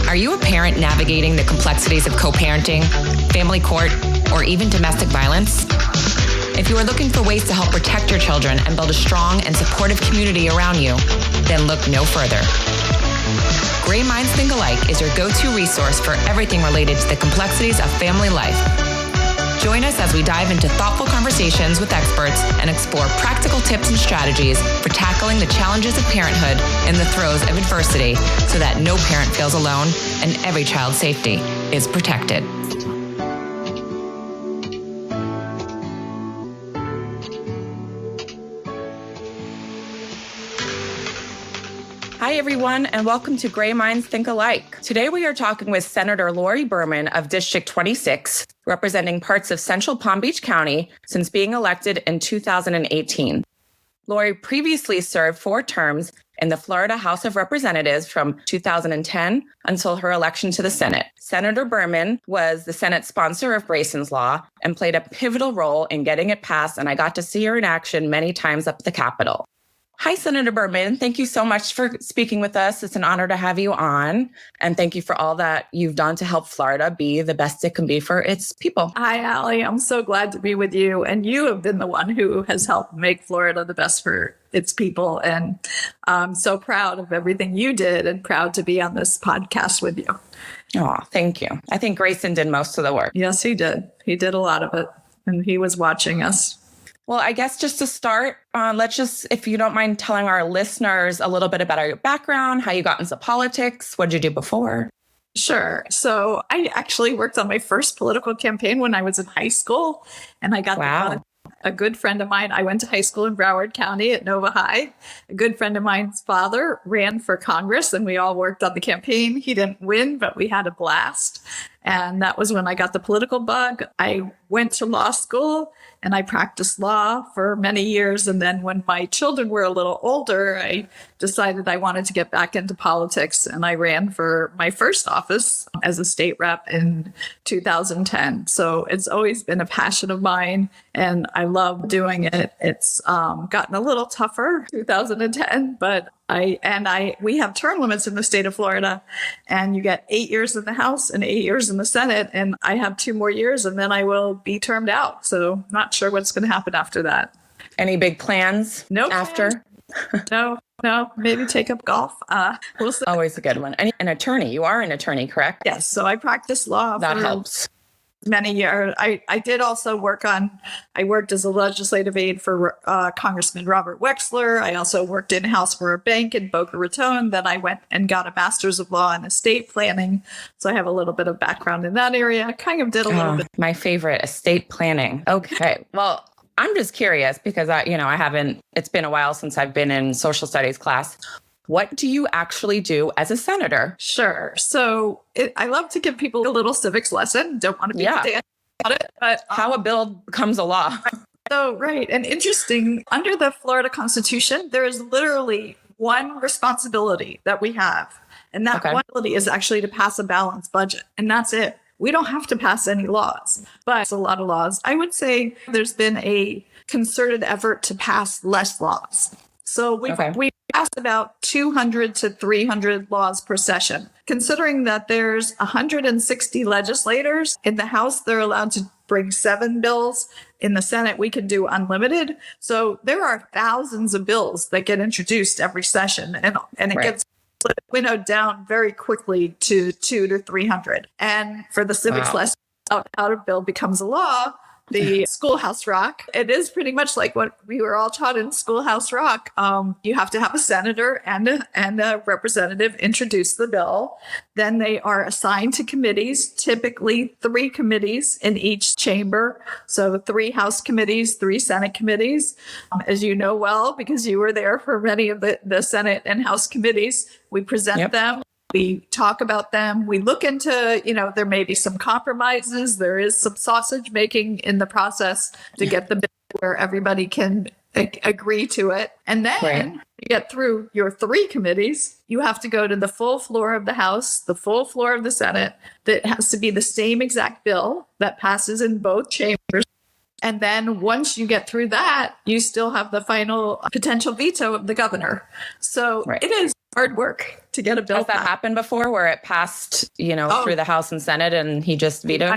Are you a parent navigating the complexities of co-parenting, family court, or even domestic violence? If you are looking for ways to help protect your children and build a strong and supportive community around you, then look no further. Gray Minds Think Alike is your go-to resource for everything related to the complexities of family life. Join us as we dive into thoughtful conversations with experts and explore practical tips and strategies for tackling the challenges of parenthood in the throes of adversity so that no parent feels alone and every child's safety is protected. Hi, everyone, and welcome to Gray Minds Think Alike. Today, we are talking with Senator Lori Berman of District 26, representing parts of Central Palm Beach County since being elected in 2018. Lori previously served 4 terms in the Florida House of Representatives from 2010 until her election to the Senate. Senator Berman was the Senate sponsor of Greyson's law and played a pivotal role in getting it passed, and I got to see her in action many times up at the Capitol. Hi, Senator Berman. Thank you so much for speaking with us. It's an honor to have you on. And thank you for all that you've done to help Florida be the best it can be for its people. Hi, Allie. I'm so glad to be with you. And you have been the one who has helped make Florida the best for its people. And I'm so proud of everything you did and proud to be on this podcast with you. Oh, thank you. I think Greyson did most of the work. Yes, he did. He did a lot of it. And he was watching us. Well, I guess just to start, if you don't mind telling our listeners a little bit about your background, how you got into politics, what did you do before? Sure. So I actually worked on my first political campaign when I was in high school, and I got a good friend of mine. I went to high school in Broward County at Nova High. A good friend of mine's father ran for Congress, and we all worked on the campaign. He didn't win, but we had a blast. And that was when I got the political bug. I went to law school and I practiced law for many years. And then when my children were a little older, I decided I wanted to get back into politics. And I ran for my first office as a state rep in 2010. So it's always been a passion of mine and I love doing it. It's gotten a little tougher 2010, but we have term limits in the state of Florida, and you get 8 years in the House and 8 years in the Senate, and I have 2 more years and then I will be termed out. So not sure what's going to happen after that. Any big plans after? No, maybe take up golf. We'll see. Always a good one. And an attorney. You are an attorney, correct? Yes. So I practiced law. That helps. Many years. I did also I worked as a legislative aide for Congressman Robert Wexler. I also worked in-house for a bank in Boca Raton. Then I went and got a master's of law in estate planning. So I have a little bit of background in that area. I kind of did a little bit. My favorite, estate planning. Okay. Well, I'm just curious because it's been a while since I've been in social studies class. What do you actually do as a senator? Sure. So I love to give people a little civics lesson. Don't want to be pedantic about it, but how a bill becomes a law. So, right. And interesting, under the Florida Constitution, there is literally one responsibility that we have. And that one responsibility is actually to pass a balanced budget. And that's it. We don't have to pass any laws, but it's a lot of laws. I would say there's been a concerted effort to pass less laws. So we passed about 200 to 300 laws per session. Considering that there's 160 legislators in the House, they're allowed to bring 7 bills. In the Senate, we can do unlimited. So there are thousands of bills that get introduced every session, and it gets winnowed down very quickly to 200 to 300. And for the civics lesson, how a bill becomes a law, the Schoolhouse Rock. It is pretty much like what we were all taught in Schoolhouse Rock. You have to have a senator and a representative introduce the bill. Then they are assigned to committees, typically 3 committees in each chamber. So 3 House committees, 3 Senate committees. As you know well, because you were there for many of the Senate and House committees, we present them. We talk about them. We look into, there may be some compromises. There is some sausage making in the process to get the bill where everybody can agree to it. And then you get through your 3 committees, you have to go to the full floor of the House, the full floor of the Senate. That has to be the same exact bill that passes in both chambers. And then once you get through that, you still have the final potential veto of the governor. So it is hard work to get a bill Has that passed. happened before where it passed, through the House and Senate and he just vetoed?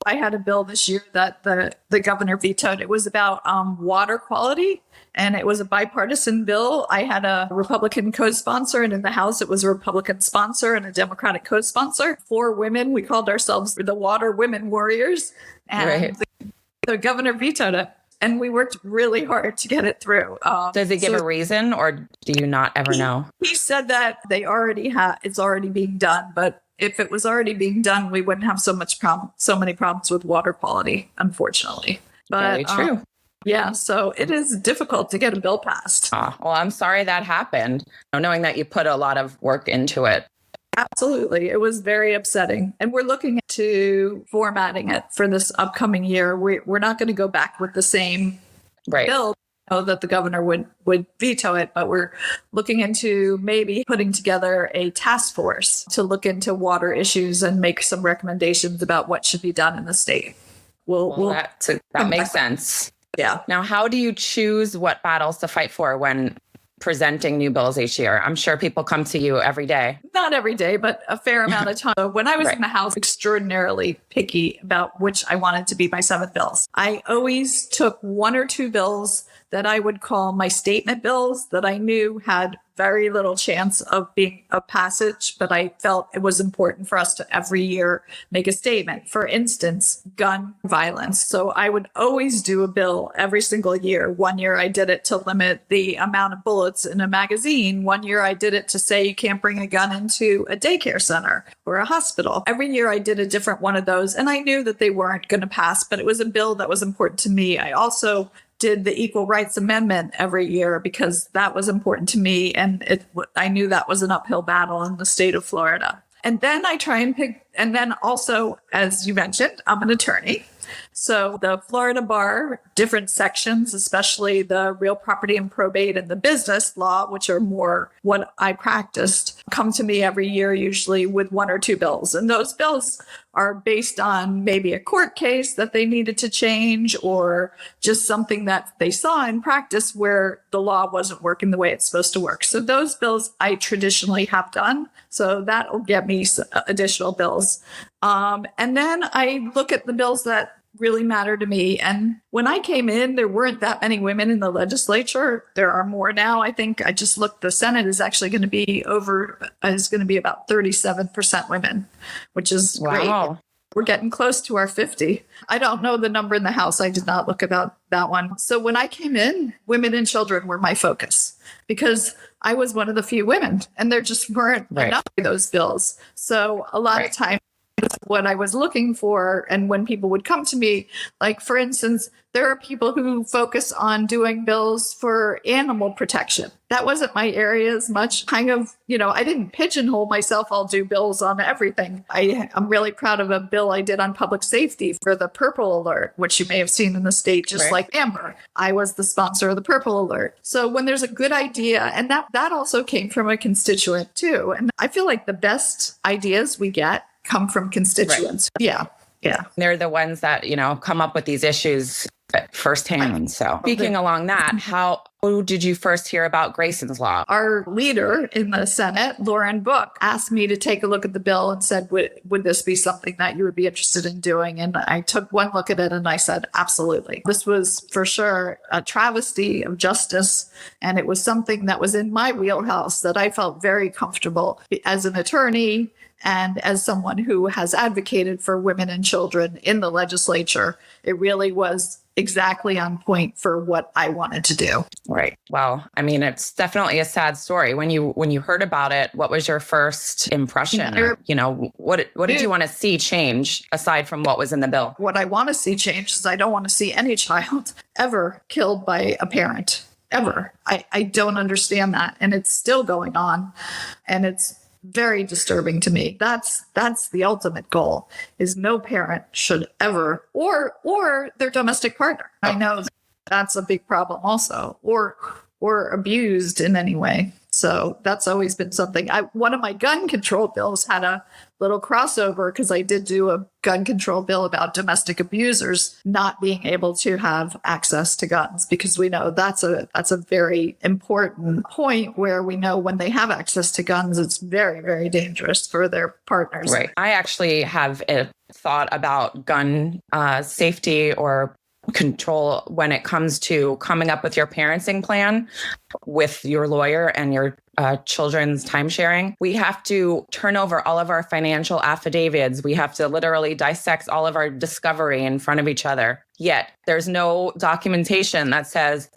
I had a bill this year that the governor vetoed. It was about water quality, and it was a bipartisan bill. I had a Republican co-sponsor, and in the House, it was a Republican sponsor and a Democratic co-sponsor. 4 women. We called ourselves the Water Women Warriors, and the governor vetoed it. And we worked really hard to get it through. Does he give a reason, or do you not ever know? He said that it's already being done, but if it was already being done, we wouldn't have so many problems with water quality, unfortunately. But, very true. Yeah, so it is difficult to get a bill passed. Well, I'm sorry that happened, knowing that you put a lot of work into it. Absolutely. It was very upsetting. And we're looking into formatting it for this upcoming year. We're not going to go back with the same bill. That the governor would veto it, but we're looking into maybe putting together a task force to look into water issues and make some recommendations about what should be done in the state. That makes sense. Yeah. Now, how do you choose what battles to fight for when presenting new bills each year? I'm sure people come to you every day. Not every day, but a fair amount of time. When I was in the House, extraordinarily picky about which I wanted to be my 7 bills. I always took 1 or 2 bills that I would call my statement bills that I knew had very little chance of being a passage, but I felt it was important for us to every year make a statement. For instance, gun violence. So I would always do a bill every single year. 1 year I did it to limit the amount of bullets in a magazine. 1 year I did it to say you can't bring a gun into a daycare center or a hospital. Every year I did a different one of those, and I knew that they weren't going to pass, but it was a bill that was important to me. I also did the Equal Rights Amendment every year because that was important to me. And I knew that was an uphill battle in the state of Florida. And then I try and pick, and then also, as you mentioned, I'm an attorney. So the Florida Bar, different sections, especially the real property and probate and the business law, which are more what I practiced, come to me every year, usually with 1 or 2 bills. And those bills are based on maybe a court case that they needed to change or just something that they saw in practice where the law wasn't working the way it's supposed to work. So those bills I traditionally have done. So that will get me additional bills. And then I look at the bills that really matter to me. And when I came in, there weren't that many women in the legislature. There are more now. I think I just looked, the Senate is actually going to be about 37% women, which is great. We're getting close to our 50. I don't know the number in the House. I did not look about that one. So when I came in, women and children were my focus because I was one of the few women and there just weren't enough of those bills. So a lot of times, what I was looking for, and when people would come to me, like for instance, there are people who focus on doing bills for animal protection. That wasn't my area as much. Kind of, I didn't pigeonhole myself. I'll do bills on everything. I'm really proud of a bill I did on public safety for the Purple Alert, which you may have seen in the state, just like Amber. I was the sponsor of the Purple Alert. So when there's a good idea, and that also came from a constituent too. And I feel like the best ideas we get come from constituents. Yeah. They're the ones that, come up with these issues firsthand. So speaking along that, how did you first hear about Greyson's law? Our leader in the Senate, Lauren Book, asked me to take a look at the bill and said, would this be something that you would be interested in doing? And I took one look at it and I said, absolutely. This was for sure a travesty of justice. And it was something that was in my wheelhouse that I felt very comfortable as an attorney and as someone who has advocated for women and children in the legislature. It really was exactly on point for what I wanted to do. Right. Well, I mean, it's definitely a sad story. When you heard about it, what was your first impression? Or, what did you want to see change aside from what was in the bill? What I want to see change is I don't want to see any child ever killed by a parent, ever. I don't understand that. And it's still going on. And it's very disturbing to me. That's the ultimate goal, is no parent should ever, or their domestic partner. I know that's a big problem also, or abused in any way. So that's always been something. One of my gun control bills had a little crossover because I did do a gun control bill about domestic abusers not being able to have access to guns, because we know that's a very important point where we know when they have access to guns, it's very, very dangerous for their partners. Right. I actually have a thought about gun safety or control when it comes to coming up with your parenting plan with your lawyer and your children's time sharing. We have to turn over all of our financial affidavits. We have to literally dissect all of our discovery in front of each other. Yet there's no documentation that says,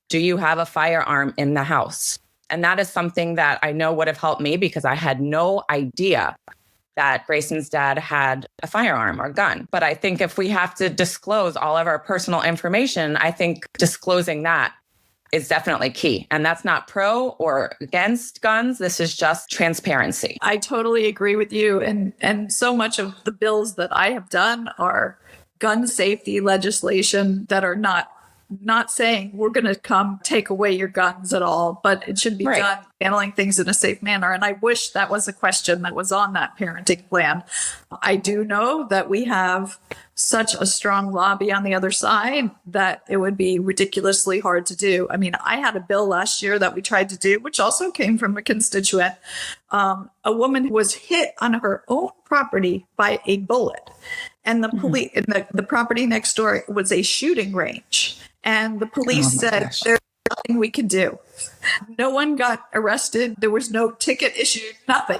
do you have a firearm in the house? And that is something that I know would have helped me, because I had no idea that Greyson's dad had a firearm or gun. But I think if we have to disclose all of our personal information, I think disclosing that is definitely key. And that's not pro or against guns. This is just transparency. I totally agree with you. And so much of the bills that I have done are gun safety legislation that are not saying we're going to come take away your guns at all, but it should be done handling things in a safe manner. And I wish that was a question that was on that parenting plan. I do know that we have such a strong lobby on the other side that it would be ridiculously hard to do. I mean, I had a bill last year that we tried to do, which also came from a constituent, a woman who was hit on her own property by a bullet. And the police, the property next door was a shooting range. And the police said, there's nothing we can do. No one got arrested. There was no ticket issued, nothing.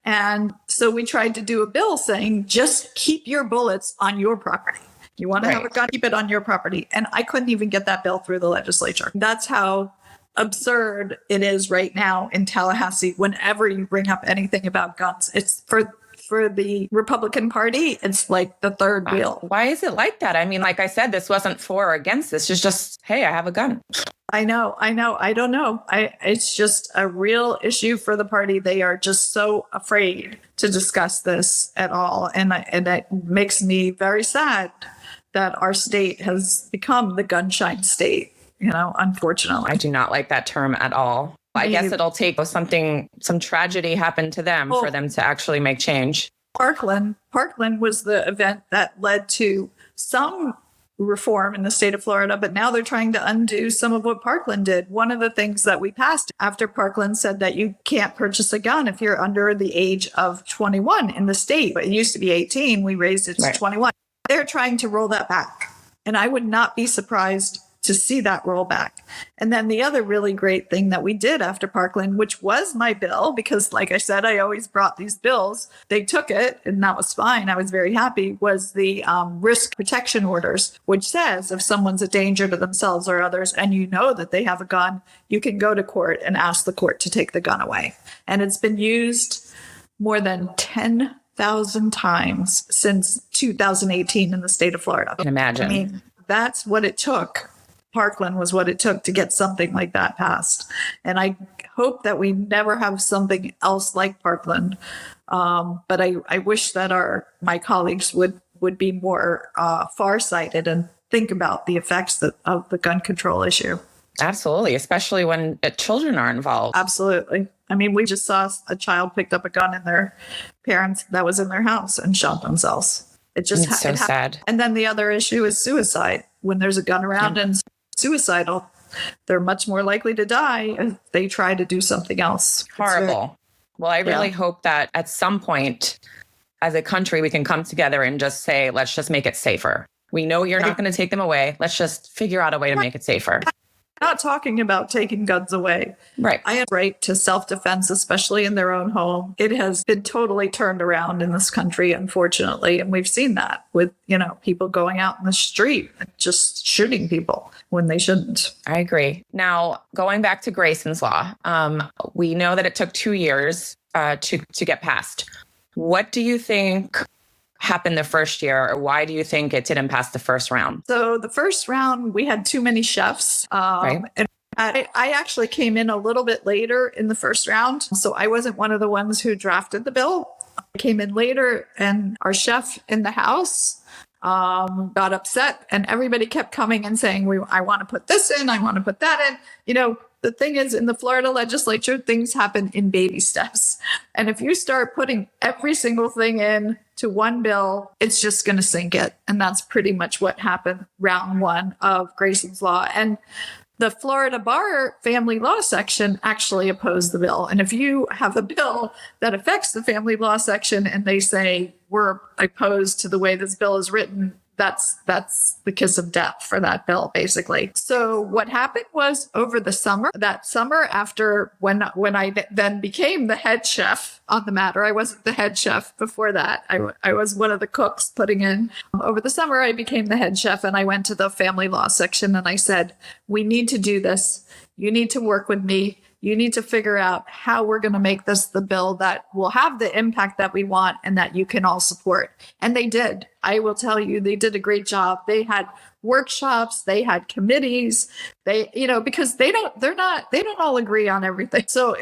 And so we tried to do a bill saying, just keep your bullets on your property. You want to have a gun, keep it on your property. And I couldn't even get that bill through the legislature. That's how absurd it is right now in Tallahassee. Whenever you bring up anything about guns, it's for the Republican Party, it's like the third wheel. Why is it like that? I mean, like I said, this wasn't for or against. This is just, hey, I have a gun. I know. I don't know. It's just a real issue for the party. They are just so afraid to discuss this at all. And that makes me very sad that our state has become the gunshine state, unfortunately. I do not like that term at all. I guess it'll take some tragedy happen to them for them to actually make change. Parkland was the event that led to some reform in the state of Florida, but now they're trying to undo some of what Parkland did. One of the things that we passed after Parkland said that you can't purchase a gun if you're under the age of 21 in the state. But it used to be 18. We raised it to 21. They're trying to roll that back. And I would not be surprised to see that roll back. And then the other really great thing that we did after Parkland, which was my bill, because like I said, I always brought these bills. They took it and that was fine. I was very happy, was the risk protection orders, which says if someone's a danger to themselves or others, and you know that they have a gun, you can go to court and ask the court to take the gun away. And it's been used more than 10,000 times since 2018 in the state of Florida. I can imagine. I mean, that's what it took. Parkland was what it took to get something like that passed. And I hope that we never have something else like Parkland. But I wish that my colleagues would be more farsighted and think about the effects of the gun control issue. Absolutely, especially when children are involved. Absolutely. I mean, we just saw a child picked up a gun in their parents that was in their house and shot themselves. It's so sad. And then the other issue is suicide. When there's a gun around and suicidal, they're much more likely to die if they try to do something else. Horrible. Well, I really hope that at some point as a country, we can come together and just say, let's just make it safer. We know you're not going to take them away. Let's just figure out a way to make it safer. Not talking about taking guns away. Right. I have right to self-defense, especially in their own home. It has been totally turned around in this country, unfortunately. And we've seen that with, people going out in the street and just shooting people when they shouldn't. I agree. Now, going back to Greyson's law, we know that it took 2 years to get passed. What do you think happened the first year, or why do you think it didn't pass the first round? So the first round, we had too many chefs. And I actually came in a little bit later in the first round. So I wasn't one of the ones who drafted the bill. I came in later, and our chef in the House got upset, and everybody kept coming and saying, I want to put this in, I want to put that in. the thing is, in the Florida legislature, things happen in baby steps. And if you start putting every single thing in to one bill, it's just going to sink it. And that's pretty much what happened round one of Greyson's law. And the Florida Bar Family Law section actually opposed the bill. And if you have a bill that affects the Family Law section and they say, we're opposed to the way this bill is written, that's the kiss of death for that bill, basically. So what happened was over the summer, after when I then became the head chef on the matter, I wasn't the head chef before that. I was one of the cooks putting in. Over the summer, I became the head chef and I went to the family law section and I said, we need to do this. You need to work with me. You need to figure out how we're going to make this the bill that will have the impact that we want and that you can all support. And they did. I will tell you, they did a great job. They had workshops, they had committees, because they don't all agree on everything. So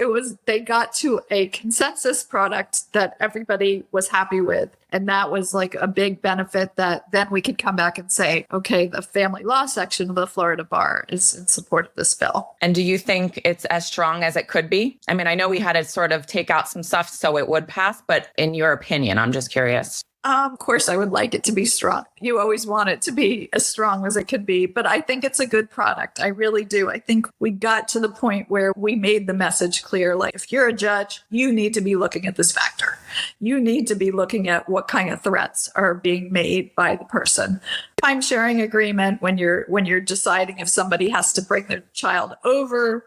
they got to a consensus product that everybody was happy with. And that was like a big benefit that then we could come back and say, okay, the family law section of the Florida Bar is in support of this bill. And do you think it's as strong as it could be? I mean, I know we had to sort of take out some stuff so it would pass, but in your opinion, I'm just curious. Of course, I would like it to be strong. You always want it to be as strong as it could be, but I think it's a good product. I really do. I think we got to the point where we made the message clear. Like, if you're a judge, you need to be looking at this factor. You need to be looking at what kind of threats are being made by the person. Time sharing agreement when you're deciding if somebody has to bring their child over,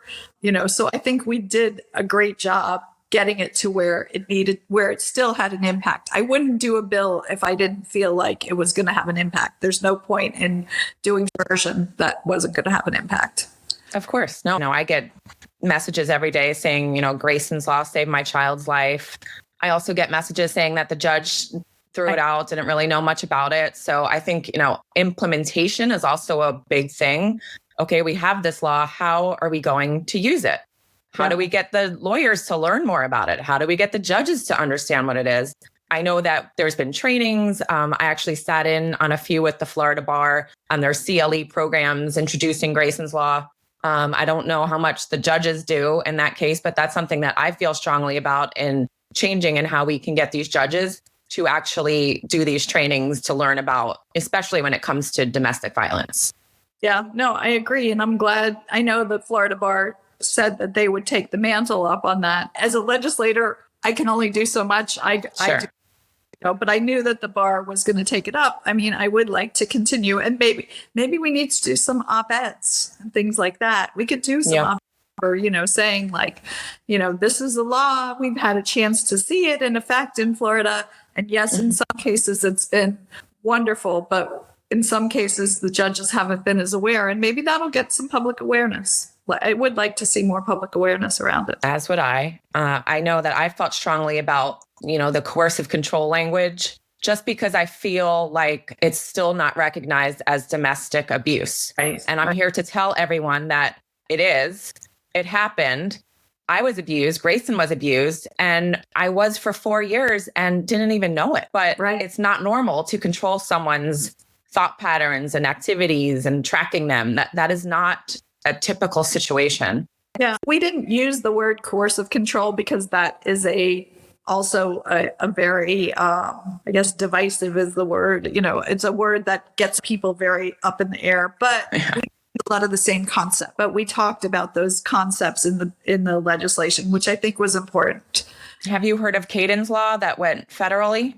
So I think we did a great job getting it to where it still had an impact. I wouldn't do a bill if I didn't feel like it was going to have an impact. There's no point in doing a version that wasn't going to have an impact. Of course. No, I get messages every day saying, Greyson's law saved my child's life. I also get messages saying that the judge threw it out, didn't really know much about it. So I think, implementation is also a big thing. Okay, we have this law. How are we going to use it? How do we get the lawyers to learn more about it? How do we get the judges to understand what it is? I know that there's been trainings. I actually sat in on a few with the Florida Bar on their CLE programs introducing Greyson's law. I don't know how much the judges do in that case, but that's something that I feel strongly about in changing and how we can get these judges to actually do these trainings to learn about, especially when it comes to domestic violence. Yeah, no, I agree. And I'm glad. I know the Florida Bar said that they would take the mantle up on that. As a legislator, I can only do so much. But I knew that the bar was going to take it up. I mean, I would like to continue, and maybe we need to do some op-eds and things like that. We could do some op-eds or, saying like, this is the law. We've had a chance to see it in effect in Florida. And yes, in some cases it's been wonderful, but in some cases the judges haven't been as aware, and maybe that'll get some public awareness. I would like to see more public awareness around it. As would I. I know that I felt strongly about, the coercive control language, just because I feel like it's still not recognized as domestic abuse. Right. And I'm here to tell everyone that it happened. I was abused. Greyson was abused. And I was for 4 years and didn't even know it. But It's not normal to control someone's thought patterns and activities and tracking them. That is not a typical situation. Yeah, we didn't use the word coercive control because that is also a very, divisive is the word. It's a word that gets people very up in the air, but we use a lot of the same concept. But we talked about those concepts in the legislation, which I think was important. Have you heard of Caden's law that went federally?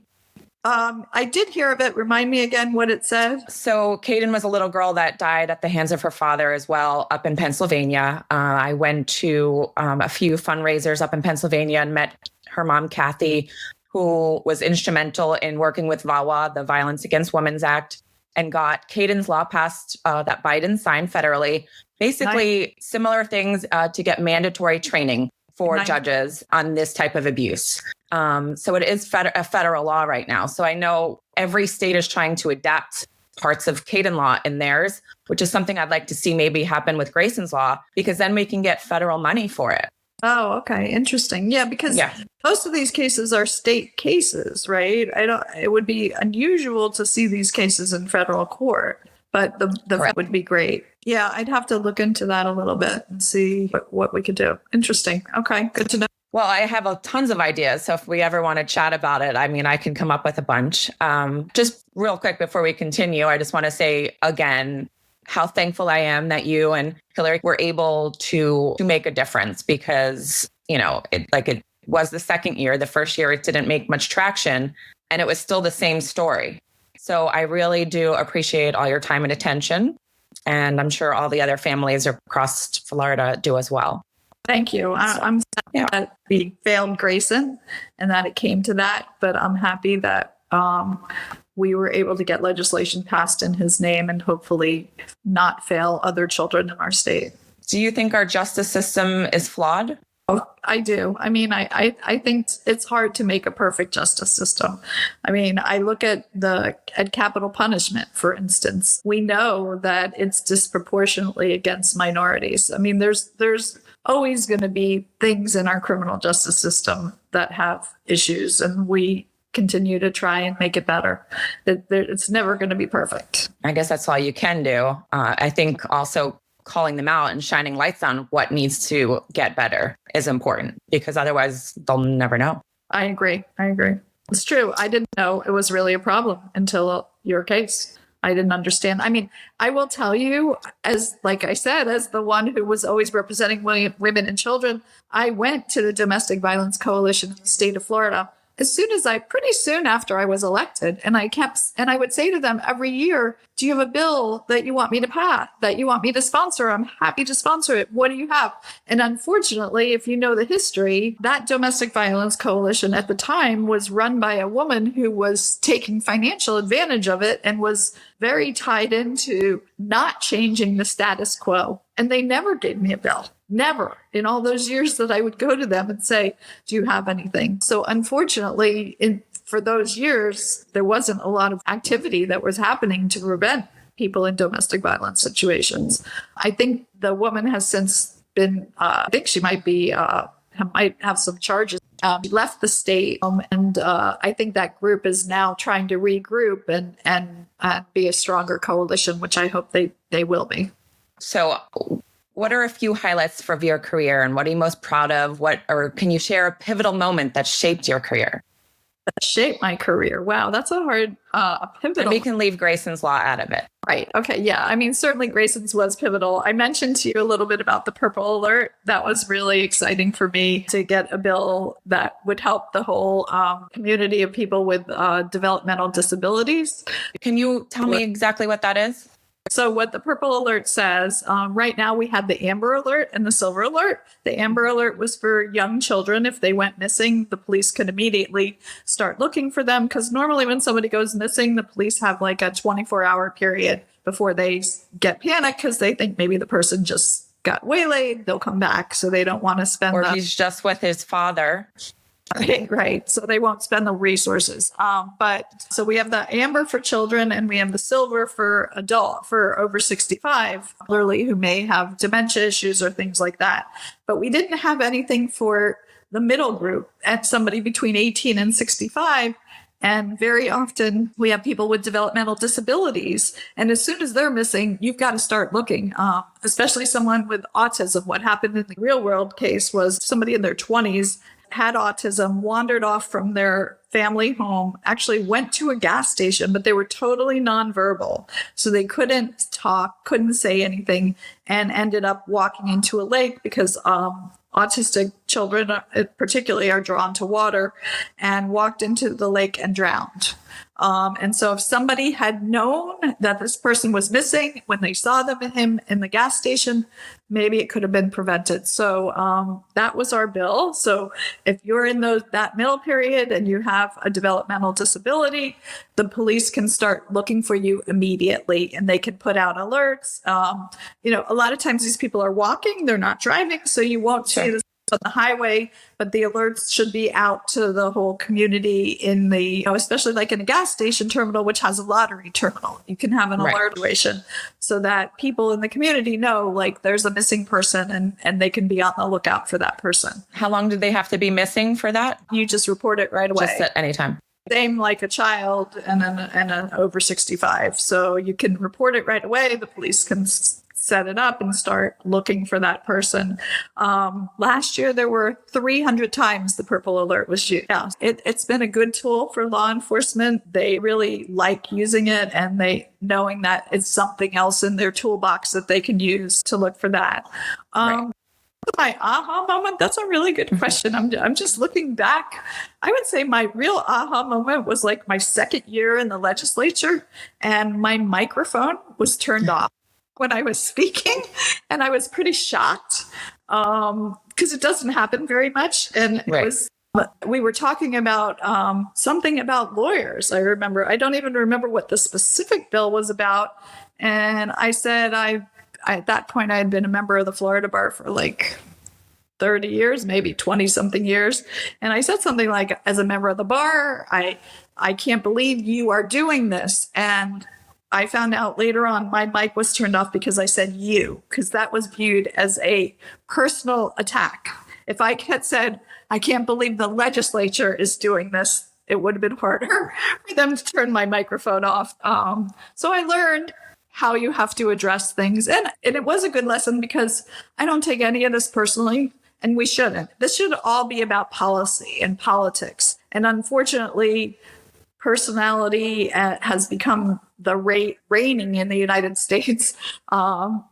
I did hear of it. Remind me again what it said. So Caden was a little girl that died at the hands of her father as well up in Pennsylvania. I went to a few fundraisers up in Pennsylvania and met her mom, Kathy, who was instrumental in working with VAWA, the Violence Against Women's Act, and got Caden's law passed that Biden signed federally. Basically, similar things to get mandatory training for judges on this type of abuse. So it is a federal law right now. So I know every state is trying to adapt parts of Caden law in theirs, which is something I'd like to see maybe happen with Greyson's law, because then we can get federal money for it. Oh, okay. Interesting. Yeah, because most of these cases are state cases, right? It would be unusual to see these cases in federal court. but the would be great. Yeah, I'd have to look into that a little bit and see what we could do. Interesting. Okay, good to know. Well, I have tons of ideas. So if we ever want to chat about it, I mean, I can come up with a bunch. Just real quick before we continue, I just want to say again, how thankful I am that you and Hillary were able to make a difference because, it was the second year. The first year, it didn't make much traction and it was still the same story. So I really do appreciate all your time and attention. And I'm sure all the other families across Florida do as well. Thank you. I'm sad that we failed Greyson and that it came to that, but I'm happy that we were able to get legislation passed in his name and hopefully not fail other children in our state. Do you think our justice system is flawed? Oh, I do. I mean, I think it's hard to make a perfect justice system. I mean, I look at capital punishment, for instance. We know that it's disproportionately against minorities. I mean, there's always going to be things in our criminal justice system that have issues, and we continue to try and make it better. It's never going to be perfect. I guess that's all you can do. I think also calling them out and shining lights on what needs to get better is important because otherwise they'll never know. I agree. It's true. I didn't know it was really a problem until your case. I didn't understand. I mean, I will tell you, like I said, as the one who was always representing women and children, I went to the Domestic Violence Coalition in the state of Florida pretty soon after I was elected. And I would say to them every year, do you have a bill that you want me to pass, that you want me to sponsor? I'm happy to sponsor it. What do you have? And unfortunately, if you know the history, that Domestic Violence Coalition at the time was run by a woman who was taking financial advantage of it and was very tied into not changing the status quo. And they never gave me a bill. Never in all those years that I would go to them and say, do you have anything? So unfortunately, for those years, there wasn't a lot of activity that was happening to prevent people in domestic violence situations. I think the woman has since been, I think she might have some charges. She left the state, and I think that group is now trying to regroup and be a stronger coalition, which I hope they will be. So what are a few highlights of your career and what are you most proud of? Or can you share a pivotal moment that shaped your career? That shaped my career. Wow, that's a hard pivotal. And we can leave Greyson's Law out of it. Right. Okay. Yeah. I mean, certainly Greyson's was pivotal. I mentioned to you a little bit about the Purple Alert. That was really exciting for me to get a bill that would help the whole community of people with developmental disabilities. Can you tell me exactly what that is? So what the Purple Alert says, right now we have the Amber Alert and the Silver Alert. The Amber Alert was for young children. If they went missing, the police could immediately start looking for them. Because normally when somebody goes missing, the police have like a 24-hour period before they get panicked because they think maybe the person just got waylaid. They'll come back. So they don't want to spend he's just with his father. Right. So they won't spend the resources. But so we have the amber for children and we have the silver for for over 65, elderly who may have dementia issues or things like that. But we didn't have anything for the middle group at somebody between 18 and 65. And very often we have people with developmental disabilities. And as soon as they're missing, you've got to start looking, especially someone with autism. What happened in the real world case was somebody in their 20s had autism, wandered off from their family home, actually went to a gas station, but they were totally nonverbal. So they couldn't talk, couldn't say anything, and ended up walking into a lake because autistic children particularly are drawn to water, and walked into the lake and drowned. And so if somebody had known that this person was missing when they saw him in the gas station, maybe it could have been prevented. So that was our bill. So if you're in that middle period and you have a developmental disability, the police can start looking for you immediately and they can put out alerts. A lot of times these people are walking, they're not driving, so you won't see this on the highway, but the alerts should be out to the whole community in the, especially like in a gas station terminal, which has a lottery terminal. You can have an alert situation so that people in the community know like there's a missing person and they can be on the lookout for that person. How long do they have to be missing for that? You just report it right away. Just at any time. Same like a child and an over 65. So you can report it right away. The police can set it up and start looking for that person. Last year, there were 300 times the purple alert was used. Yeah, it's been a good tool for law enforcement. They really like using it, and knowing that it's something else in their toolbox that they can use to look for that. Right. My aha moment, that's a really good question. I'm just looking back. I would say my real aha moment was like my second year in the legislature, and my microphone was turned off when I was speaking, and I was pretty shocked because it doesn't happen very much. And we were talking about something about lawyers. I don't even remember what the specific bill was about. And I said, at that point, I had been a member of the Florida bar for like 30 years, maybe 20 something years. And I said something like, as a member of the bar, I can't believe you are doing this. And I found out later on my mic was turned off because I said you, because that was viewed as a personal attack. If I had said, I can't believe the legislature is doing this, it would have been harder for them to turn my microphone off. So I learned how you have to address things. And it was a good lesson because I don't take any of this personally, and we shouldn't. This should all be about policy and politics. And unfortunately, personality has become the reigning in the United States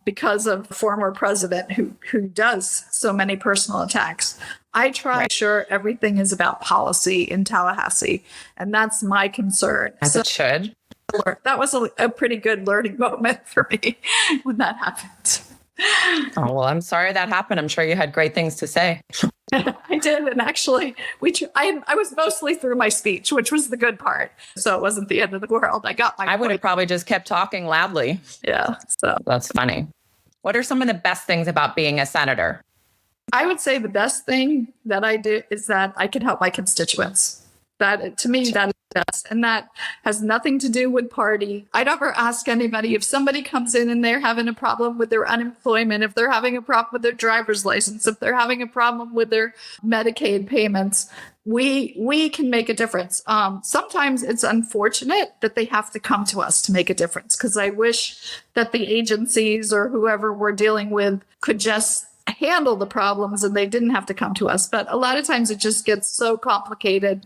because of the former president who does so many personal attacks. I try to make sure everything is about policy in Tallahassee, and that's my concern. As it should. That was a pretty good learning moment for me when that happened. Oh, well, I'm sorry that happened. I'm sure you had great things to say. I did. And actually, I was mostly through my speech, which was the good part. So it wasn't the end of the world. I would have probably just kept talking loudly. Yeah. So that's funny. What are some of the best things about being a senator? I would say the best thing that I do is that I can help my constituents. That, to me, that is best. And that has nothing to do with party. I never ask anybody if somebody comes in and they're having a problem with their unemployment, if they're having a problem with their driver's license, if they're having a problem with their Medicaid payments, we can make a difference. Sometimes it's unfortunate that they have to come to us to make a difference, because I wish that the agencies or whoever we're dealing with could just handle the problems and they didn't have to come to us. But a lot of times it just gets so complicated,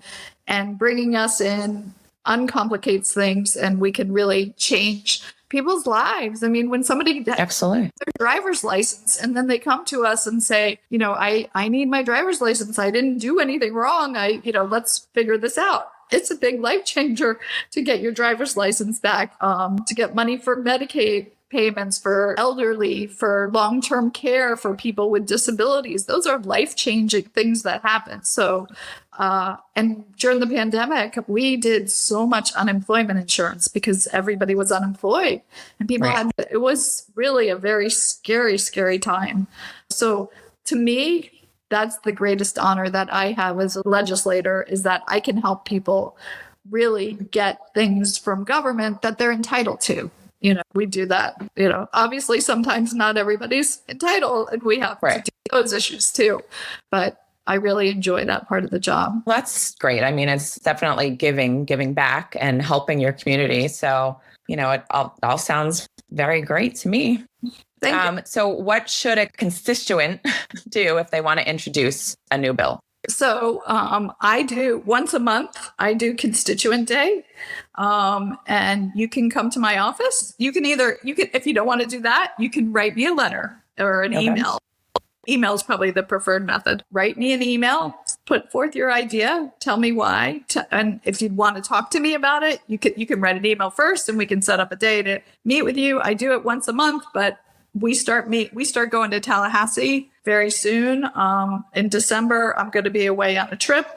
and bringing us in uncomplicates things, and we can really change people's lives. I mean, when somebody absolutely their driver's license and then they come to us and say, I need my driver's license. I didn't do anything wrong. Let's figure this out. It's a big life changer to get your driver's license back, to get money for Medicaid payments, for elderly, for long-term care, for people with disabilities. Those are life-changing things that happen. So, and during the pandemic, we did so much unemployment insurance because everybody was unemployed, and people it was really a very scary, scary time. So to me, that's the greatest honor that I have as a legislator, is that I can help people really get things from government that they're entitled to. We do that. Obviously, sometimes not everybody's entitled, and we have to deal with those issues too. But I really enjoy that part of the job. Well, that's great. I mean, it's definitely giving back and helping your community. So, it all sounds very great to me. Thank you. So what should a constituent do if they want to introduce a new bill? So I do once a month, I do Constituent Day. And you can come to my office. You can if you don't want to do that, you can write me a letter or an email. Email is probably the preferred method. Write me an email, put forth your idea, tell me why. And if you want to talk to me about it, you can write an email first, and we can set up a day to meet with you. I do it once a month, but we start going to Tallahassee very soon. In December, I'm going to be away on a trip.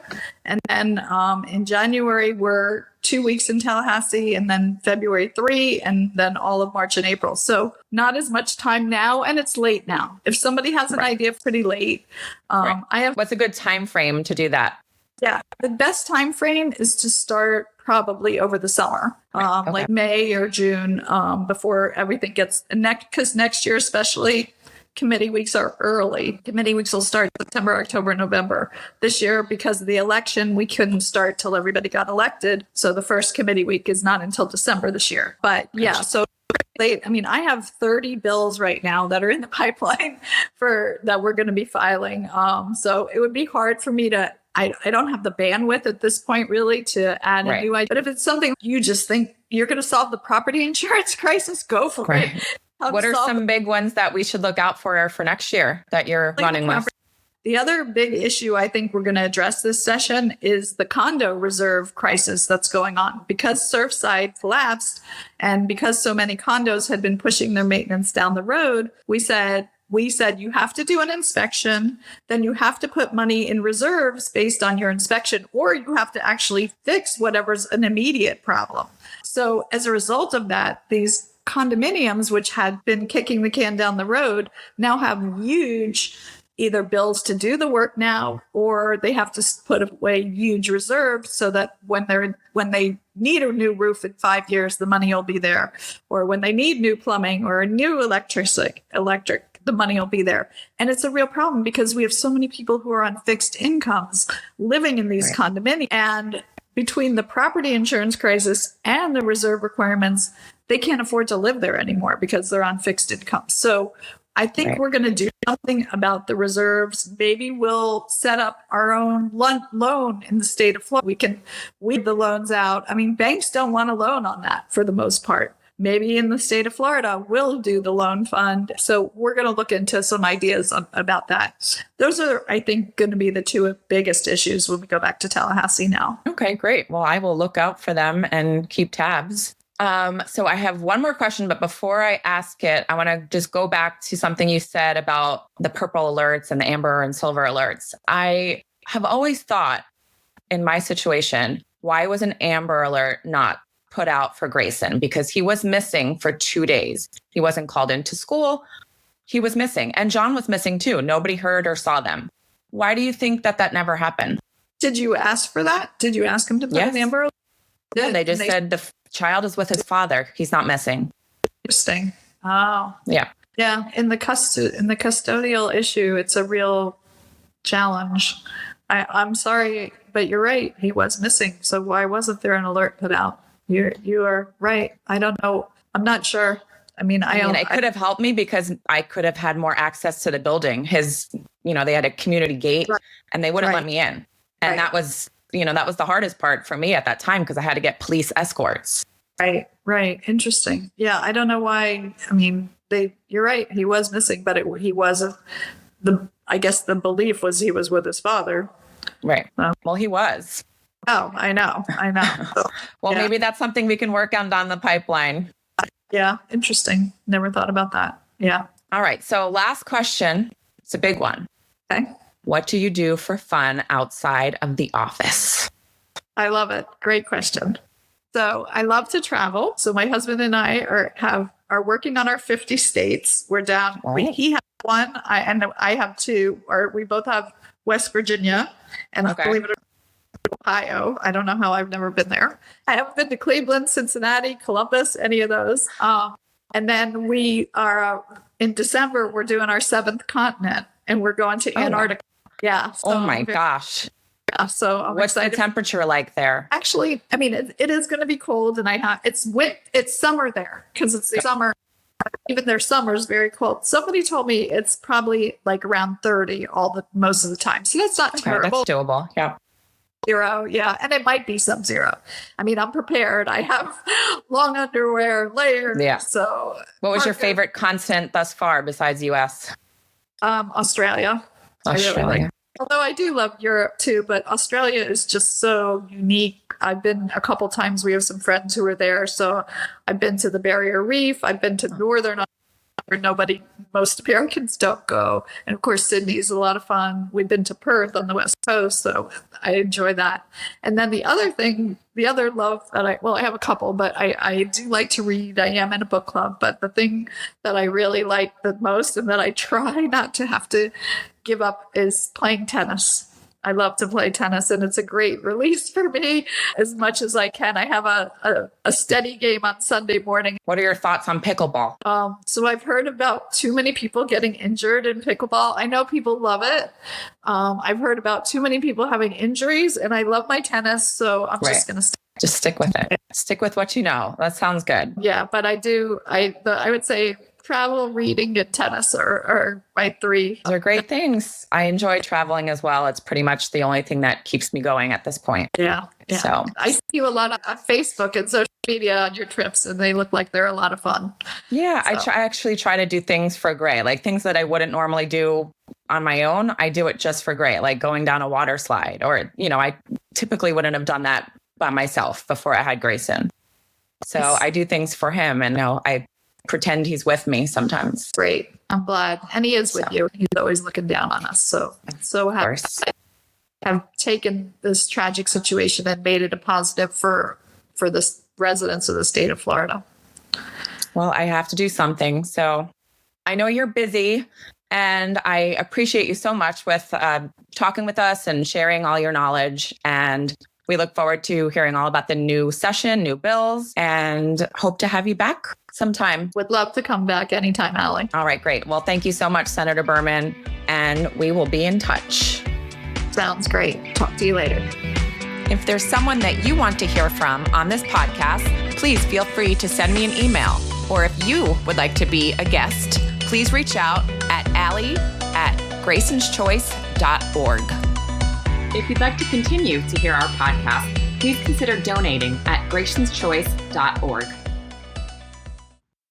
And then in January, we're 2 weeks in Tallahassee, and then February 3, and then all of March and April. So not as much time now, and it's late now. If somebody has an idea, pretty late. What's a good time frame to do that? Yeah, the best time frame is to start probably over the summer, like May or June, before everything gets, because next year especially, committee weeks are early. Committee weeks will start September, October, November. This year, because of the election, we couldn't start till everybody got elected. So the first committee week is not until December this year. But yeah, so late. I mean, I have 30 bills right now that are in the pipeline that we're going to be filing. So it would be hard for me to, I don't have the bandwidth at this point really to add a new idea. But if it's something you just think you're going to solve the property insurance crisis, go for it. What are some big ones that we should look out for next year that you're running with? The other big issue I think we're going to address this session is the condo reserve crisis that's going on. Because Surfside collapsed and because so many condos had been pushing their maintenance down the road, we said you have to do an inspection, then you have to put money in reserves based on your inspection, or you have to actually fix whatever's an immediate problem. So as a result of that, these condominiums, which had been kicking the can down the road, now have huge either bills to do the work now, or they have to put away huge reserves so that when they need a new roof in 5 years, the money will be there. Or when they need new plumbing or a new electric, the money will be there. And it's a real problem because we have so many people who are on fixed incomes living in these condominiums. And between the property insurance crisis and the reserve requirements, they can't afford to live there anymore because they're on fixed incomes. So I think we're going to do something about the reserves. Maybe we'll set up our own loan in the state of Florida. We can weed the loans out. I mean, banks don't want a loan on that for the most part. Maybe in the state of Florida, we'll do the loan fund. So we're going to look into some ideas about that. Those are, I think, going to be the two biggest issues when we go back to Tallahassee now. Okay, great. Well, I will look out for them and keep tabs. So I have one more question, but before I ask it, I want to just go back to something you said about the purple alerts and the amber and silver alerts. I have always thought in my situation, why was an amber alert not put out for Greyson? Because he was missing for 2 days. He wasn't called into school. He was missing. And John was missing too. Nobody heard or saw them. Why do you think that never happened? Did you ask for that? Did you ask him to put an amber alert? Yeah, they just said the child is with his father. He's not missing. Interesting. Oh. Yeah. Yeah. In the custodial issue, it's a real challenge. I'm sorry, but you're right. He was missing. So why wasn't there an alert put out? You are right. I don't know. I'm not sure. I mean, it could have helped me because I could have had more access to the building. They had a community gate and they wouldn't let me in. And that was the hardest part for me at that time because I had to get police escorts. Right. Interesting. Yeah. I don't know why. I mean, you're right. He was missing, but he wasn't. I guess the belief was he was with his father. Right. Well, he was. Oh, I know. So, well, maybe that's something we can work on down the pipeline. Yeah. Interesting. Never thought about that. Yeah. All right. So last question. It's a big one. Okay. What do you do for fun outside of the office? I love it. Great question. So I love to travel. So my husband and I are working on our 50 states. We're down. He has one, and I have two. Or we both have West Virginia, and I believe it or not, Ohio. I don't know how I've never been there. I haven't been to Cleveland, Cincinnati, Columbus, any of those. And then we are in December. We're doing our 7th continent, and we're going to Antarctica. Yeah. So oh my gosh. Yeah. So I'm what's excited. The temperature like there? Actually, I mean, it is going to be cold, and it's summer there because it's the summer. Even their summer is very cold. Somebody told me it's probably like around 30 most of the time. So that's not terrible. That's doable. Yeah. 0, yeah. And it might be sub-zero. I mean, I'm prepared. I have long underwear, layers. Yeah. So what was your favorite continent thus far besides US? Australia. Australia. Although I do love Europe too, but Australia is just so unique. I've been a couple times. We have some friends who are there. So I've been to the Barrier Reef. I've been to Northern where most Americans don't go. And of course, Sydney is a lot of fun. We've been to Perth on the West Coast, so I enjoy that. And then the other love that I have a couple, but I do like to read. I am in a book club, but the thing that I really like the most and that I try not to have to give up is playing tennis. I love to play tennis, and it's a great release for me as much as I can. I have a steady game on Sunday morning. What are your thoughts on pickleball? So I've heard about too many people getting injured in pickleball. I know people love it. I've heard about too many people having injuries, and I love my tennis, so I'm just going to stick with it. Stick with what you know. That sounds good. Yeah, but I would say travel, reading, and tennis are my three. Those are great things. I enjoy traveling as well. It's pretty much the only thing that keeps me going at this point. Yeah. So I see you a lot on Facebook and social media on your trips, and they look like they're a lot of fun. Yeah, so. I actually try to do things for Gray, like things that I wouldn't normally do on my own. I do it just for Gray, like going down a water slide, or, I typically wouldn't have done that by myself before I had Greyson. So I do things for him, and I pretend he's with me sometimes. Great. I'm glad. And he is with you. He's always looking down on us. So happy to have taken this tragic situation and made it a positive for the residents of the state of Florida. Well, I have to do something. So I know you're busy, and I appreciate you so much with talking with us and sharing all your knowledge. And we look forward to hearing all about the new session, new bills, and hope to have you back sometime. Would love to come back anytime, Allie. All right, great. Well, thank you so much, Senator Berman, and we will be in touch. Sounds great. Talk to you later. If there's someone that you want to hear from on this podcast, please feel free to send me an email. Or if you would like to be a guest, please reach out at allie@graysonschoice.org. If you'd like to continue to hear our podcast, please consider donating at graysonschoice.org.